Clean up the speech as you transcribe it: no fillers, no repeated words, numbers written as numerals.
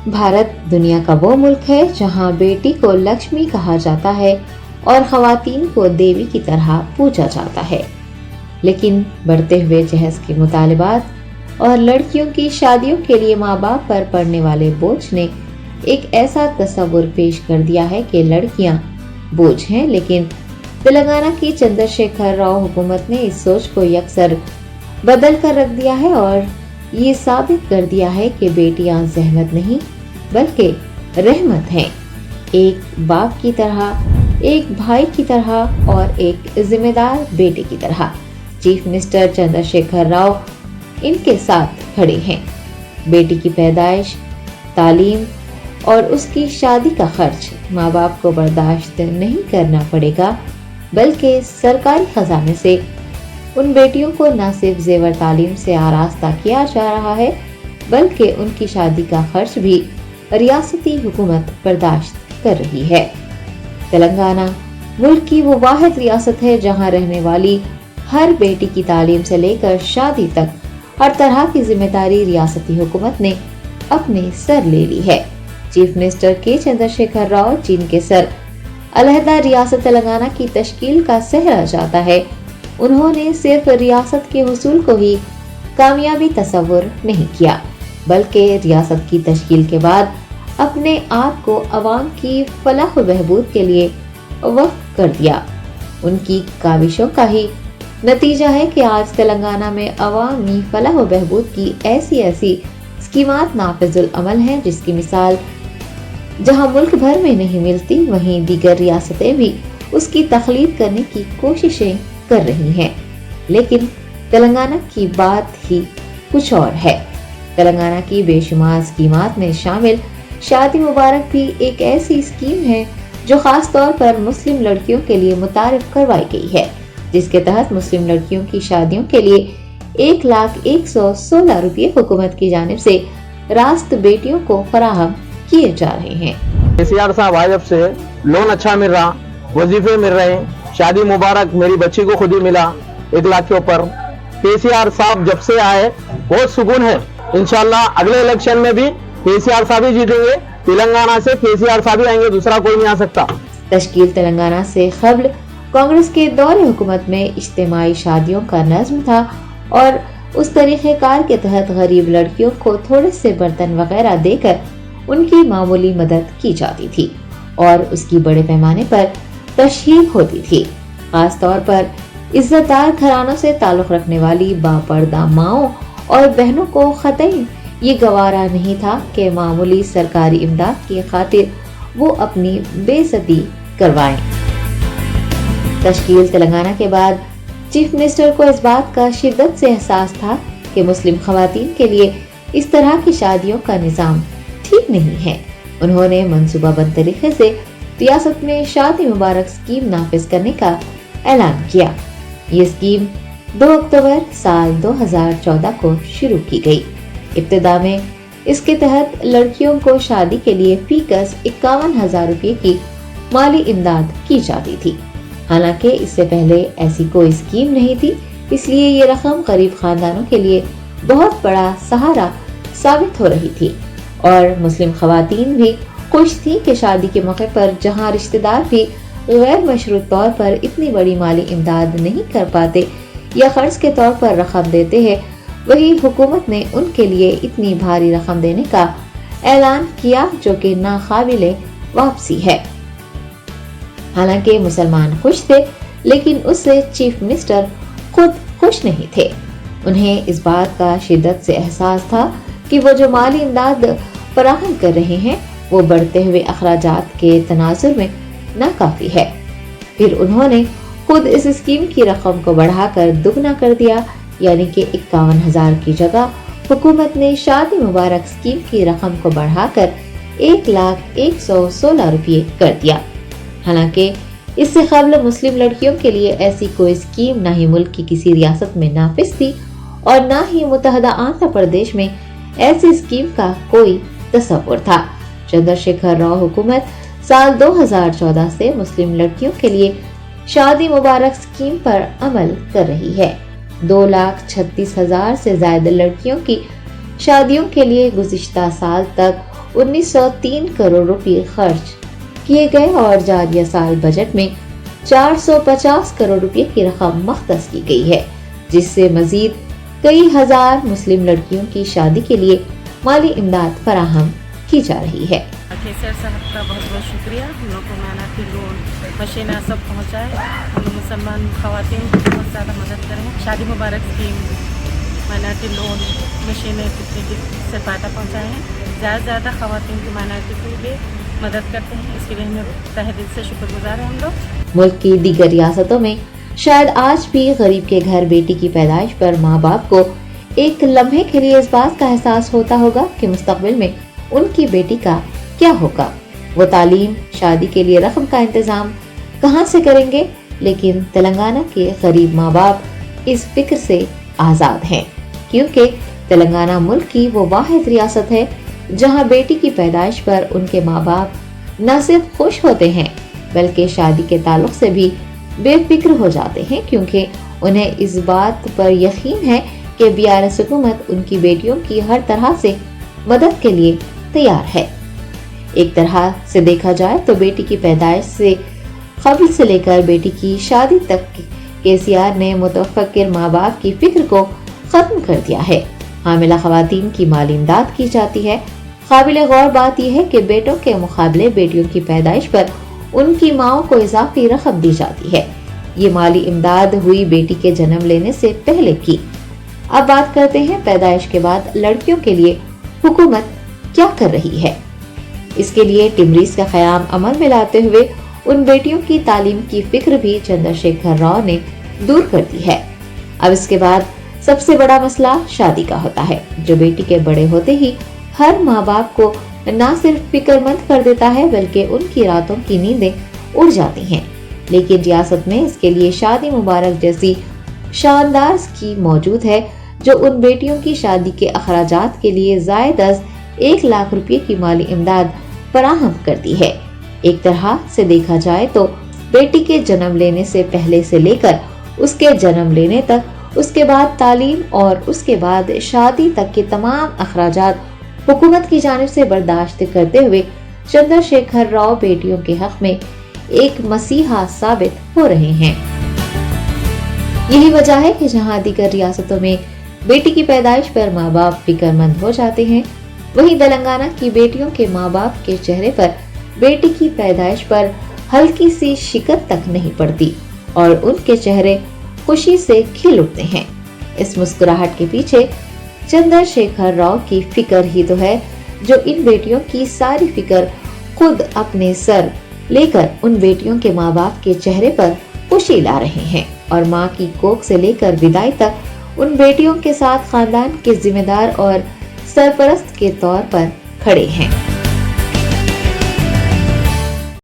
भारत दुनिया का वो मुल्क है जहां बेटी को लक्ष्मी कहा जाता है और खवातीन को देवी की तरह पूजा जाता है। लेकिन बढ़ते हुए जहेज के मुतालिबात और लड़कियों की शादियों के लिए माँ बाप पर पड़ने वाले बोझ ने एक ऐसा तस्वुर पेश कर दिया है कि लड़कियां बोझ हैं। लेकिन तेलंगाना की चंद्रशेखर राव हुकूमत ने इस सोच को यकसर बदल कर रख दिया है और ये साबित कर दिया है कि बेटियां ज़हमत नहीं बल्कि रहमत हैं। एक बाप की तरह, एक भाई की तरह और एक जिम्मेदार बेटे की तरह चीफ मिनिस्टर चंद्रशेखर राव इनके साथ खड़े हैं। बेटी की पैदाइश, तालीम और उसकी शादी का खर्च माँ बाप को बर्दाश्त नहीं करना पड़ेगा, बल्कि सरकारी खजाने से उन बेटियों को न सिर्फ जेवर तालीम से आरास्ता किया जा रहा है, बल्कि उनकी शादी का खर्च भी रियासती हुकूमत बर्दाश्त कर रही है। तेलंगाना मुल्क की वो वाहिद रियासत है जहां रहने वाली हर बेटी की तालीम से लेकर शादी तक हर तरह की जिम्मेदारी रियासती हुकूमत ने अपने सर ले ली है। चीफ मिनिस्टर के चंद्रशेखर राव जिनके सर अलहदा रियासत तेलंगाना की तश्कील का सहरा जाता है, उन्होंने सिर्फ रियासत के हुसूल को ही कामयाबी तस्वुर नहीं किया, बल्कि रियासत की तश्कील के बाद अपने आप को अवाम की फलाह व बहबूद के लिए वक्फ कर दिया। उनकी काविशों का ही नतीजा है कि आज तेलंगाना में अवामी फलाह व बहबूद की ऐसी स्कीमात नाफिजुल अमल हैं, जिसकी मिसाल जहां मुल्क भर में नहीं मिलती, वहीं दीगर रियासतें भी उसकी तख्लीद करने की कोशिशें कर रही हैं। लेकिन तेलंगाना की बात ही कुछ और है। तेलंगाना की बेशुमार स्कीमात में शामिल शादी मुबारक भी एक ऐसी स्कीम है जो खास तौर पर मुस्लिम लड़कियों के लिए मुतारिफ करवाई गई है, जिसके तहत मुस्लिम लड़कियों की शादियों के लिए 1,116 रुपये हुकूमत की जानिब से रास्त बेटियों को फराहम किए जा रहे हैं। केसीआर साहब आए जब से लोन अच्छा मिल रहा, वजीफे मिल रहे, शादी मुबारक मेरी बच्ची को खुद ही मिला 1 लाख के ऊपर। केसीआर साहब जब से आए बहुत सुकून है। इंशाल्लाह अगले इलेक्शन में भी केसीआर साहब ही जीतेंगे। तेलंगाना से केसीआर साहब ही आएंगे, दूसरा कोई नहीं आ सकता। तश्कील तेलंगाना से कबल कांग्रेस के दौरे हुकूमत में इज्तिमाई शादियों का नज़्म था और उस तरीक़ेकार के तहत गरीब लड़कियों को थोड़े से बर्तन वगैरह देकर उनकी मामूली मदद की जाती थी और उसकी बड़े पैमाने पर तशहीर होती थी। खास तौर पर इज्जतदार घरानों से ताल्लुक़ रखने वाली बापर्दा माओं और बहनों को ख़तई ये गवारा नहीं था कि मामूली सरकारी इमदाद की खातिर वो अपनी बेइज्जती करवाएं। तश्कील तेलंगाना के बाद चीफ मिनिस्टर को इस बात का शिद्दत से एहसास था कि मुस्लिम खवातीन के लिए इस तरह की शादियों का निज़ाम ठीक नहीं है। उन्होंने मंसूबाबंद तरीके से रियासत में शादी मुबारक स्कीम नाफिज करने का ऐलान किया। ये स्कीम 2 अक्टूबर साल 2014 को शुरू की गई। इब्तिदा में इसके तहत लड़कियों को शादी के लिए फीकस 51,000 रुपये की माली इमदाद की जाती थी। हालांकि इससे पहले ऐसी कोई स्कीम नहीं थी, इसलिए ये रकम गरीब खानदानों के लिए बहुत बड़ा सहारा साबित हो रही थी और मुस्लिम खवातीन भी खुश थी कि शादी के मौके पर जहां रिश्तेदार भी गैर मशरूत तौर पर इतनी बड़ी माली इमदाद नहीं कर पाते या खर्च के तौर पर रकम देते हैं, वही हुकूमत ने उनके लिए इतनी भारी रकम देने का ऐलान किया जो कि नाकाबिले वापसी है। हालांकि मुसलमान खुश थे, लेकिन उससे चीफ मिनिस्टर खुद खुश नहीं थे। उन्हें इस बात का शिद्दत से एहसास था कि वो जो माली इमदाद फराहम कर रहे हैं वो बढ़ते हुए अखराजात के तनाजुर में नाकाफी है। फिर उन्होंने खुद इस स्कीम की रकम को बढ़ाकर दुगना कर दिया, यानी कि 51,000 की जगह हुकूमत ने शादी मुबारक स्कीम की रकम को बढ़ाकर 1,116 रुपये कर दिया। हालांकि इससे कबल मुस्लिम लड़कियों के लिए ऐसी कोई स्कीम ना ही मुल्क की किसी रियासत में नाफिज थी और ना ही मुत्तहदा आंध्र प्रदेश में ऐसी स्कीम का कोई तस्वुर था। चंद्रशेखर राव हुकूमत साल 2014 से मुस्लिम लड़कियों के लिए शादी मुबारक स्कीम पर अमल कर रही है। 2,36,000 से ज्यादा लड़कियों की शादियों के लिए गुज़िश्ता साल तक 1903 करोड़ रुपए खर्च किए गए और जारिया साल बजट में 450 करोड़ रुपए की रकम मख्तस की गई है, जिससे मजीद कई हजार मुस्लिम लड़कियों की शादी के लिए माली इमदाद फराहम की जा रही है। केसीआर साहब का बहुत बहुत शुक्रिया, हम लोग को माइनॉरिटी लोन मशीना सब पहुँचाए, हम लोग मुसलमान खवातीन को बहुत ज़्यादा मदद करें। शादी मुबारक स्कीम, माइनॉरिटी लोन मशीनें से फ़ायदा पहुँचाए हैं। ज़्यादा से ज़्यादा खवातीन की माइनॉरिटी को भी मदद करते हैं, इसके लिए हमें तहे दिल से शुक्रगुजार हैं हम लोग। मुल्क की दीगर रियासतों में शायद आज भी गरीब के घर बेटी की पैदाइश पर माँ बाप को एक लम्हे के लिए इस बात का एहसास होता होगा कि मुस्तकबिल में उनकी बेटी का क्या होगा। वो तालीम, शादी के लिए रकम का इंतजाम कहाँ से करेंगे, लेकिन तेलंगाना के गरीब माँ बाप इस फिक्र से आज़ाद हैं, क्योंकि तेलंगाना मुल्क की वो वाहिद रियासत है जहाँ बेटी की पैदाइश पर उनके माँ बाप न सिर्फ खुश होते हैं बल्कि शादी के ताल्लुक से भी बेफिक्र हो जाते हैं, क्योंकि उन्हें इस बात पर यकीन है कि बीआरएस हुकूमत उनकी बेटियों की हर तरह से मदद के लिए तैयार है। एक तरह से देखा जाए तो बेटी की पैदाइश से कबल से लेकर बेटी की शादी तक केसीआर ने मुतफक्किर माँ बाप की फिक्र को खत्म कर दिया है। हामिला खवातीन की माली इमदाद की जाती है। काबिल गौर बात यह है कि बेटों के मुकाबले बेटियों की पैदाइश पर उनकी माओं को इजाफी रकम दी जाती है। ये माली इमदाद हुई बेटी के जन्म लेने से पहले की। अब बात करते हैं पैदाइश के बाद लड़कियों के लिए हुकूमत क्या कर रही है। इसके लिए टिमरीज का क़याम अमल में लाते हुए उन बेटियों की तालीम की फिक्र भी चंद्रशेखर राव ने दूर कर दी है। अब इसके बाद सबसे बड़ा मसला शादी का होता है, जो बेटी के बड़े होते ही हर माँ बाप को न सिर्फ फिक्रमंद कर देता है बल्कि उनकी रातों की नींदें उड़ जाती हैं। लेकिन रियासत में इसके लिए शादी मुबारक जैसी शानदार स्कीम मौजूद है जो उन बेटियों की शादी के अखराजात के लिए ज़ायद 1 लाख रुपए की माली इमदाद फराहम करती है। एक तरह से देखा जाए तो बेटी के जन्म लेने से पहले से लेकर उसके जन्म लेने तक, उसके बाद तालीम और उसके बाद शादी तक के तमाम अखराजात हुकूमत की जानिब से बर्दाश्त करते हुए चंद्रशेखर राव बेटियों के हक में एक मसीहा साबित हो रहे हैं। यही वजह है कि जहां दीगर रियासतों में बेटी की पैदाइश पर माँ बाप फिक्रमंद हो जाते हैं, वहीं तेलंगाना की बेटियों के माँ बाप के चेहरे पर बेटी की पैदाइश पर हल्की सी शिकन तक नहीं पड़ती और उनके चेहरे खुशी से खिल उठते हैं। इस मुस्कुराहट के पीछे चंद्रशेखर राव की फिक्र ही तो है, जो इन बेटियों की सारी फिक्र खुद अपने सर लेकर उन बेटियों के माँ बाप के चेहरे पर खुशी ला रहे हैं और माँ की कोख से लेकर विदाई तक उन बेटियों के साथ खानदान के जिम्मेदार और सरपरस्त के तौर पर खड़े हैं।